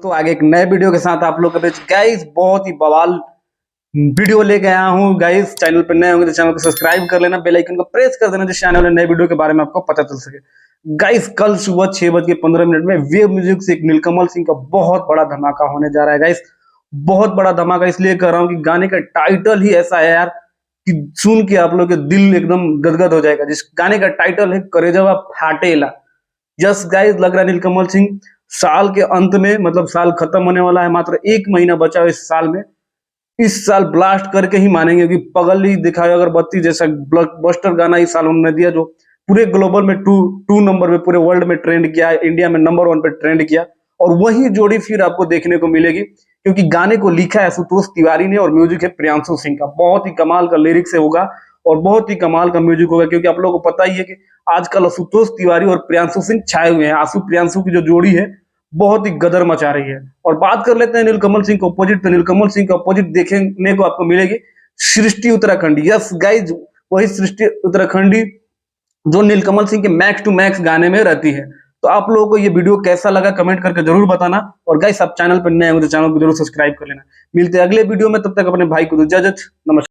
तो आगे एक नए वीडियो के साथ आप लोग के बीच गाइस बहुत ही बवाल वीडियो लेके आया हूँ। गाइस चैनल पर नए होंगे तो चैनल को सब्सक्राइब कर लेना, बेल आइकन को प्रेस कर देना जिससे आने वाले नए वीडियो के बारे में आपको पता चल सके। गाइस कल सुबह 6:15 में वेव म्यूजिक से एक नीलकमल सिंह का बहुत बड़ा धमाका होने जा रहा है। गाइस बहुत बड़ा धमाका इसलिए कर रहा हूँ कि गाने का टाइटल ही ऐसा है यार कि सुन के आप लोग के दिल एकदम गदगद हो जाएगा। जिस गाने का टाइटल है करेजवा फाटेला। यस गाइस लग रहा है नीलकमल सिंह साल के अंत में, मतलब साल खत्म होने वाला है, मात्र 1 महीना बचा है इस साल में। इस साल ब्लास्ट करके ही मानेंगे कि पगल ही दिखाए अगरबत्ती जैसा ब्लॉकबस्टर गाना इस साल उन्होंने दिया जो पूरे ग्लोबल में टू नंबर पे पूरे वर्ल्ड में ट्रेंड किया, इंडिया में नंबर 1 पे ट्रेंड किया। और वही जोड़ी फिर आपको देखने को मिलेगी क्योंकि गाने को लिखा है आशुतोष तिवारी ने और म्यूजिक है प्रियांशु सिंह का। बहुत ही कमाल का लिरिक्स है होगा और बहुत ही कमाल का म्यूजिक होगा क्योंकि आप लोगों को पता ही है कि आजकल आशुतोष तिवारी और प्रियांशु सिंह छाए हुए हैं। आशु प्रियांशु की जो जोड़ी है बहुत ही गदर मचा रही है। और बात कर लेते हैं नीलकमल सिंह के अपोजिट, तो नीलकमल सिंह के अपोजिट देखने को आपको मिलेगी सृष्टि उत्तराखंडी। यस गाइज वही सृष्टि उत्तराखंडी जो नीलकमल सिंह के मैक्स टू मैक्स गाने में रहती है। तो आप लोगों को ये वीडियो कैसा लगा कमेंट करके जरूर बताना। और गाइस आप चैनल पर नए हो तो चैनल को जरूर सब्सक्राइब कर लेना। मिलते हैं अगले वीडियो में, तब तक अपने भाई को इजाजत, नमस्कार।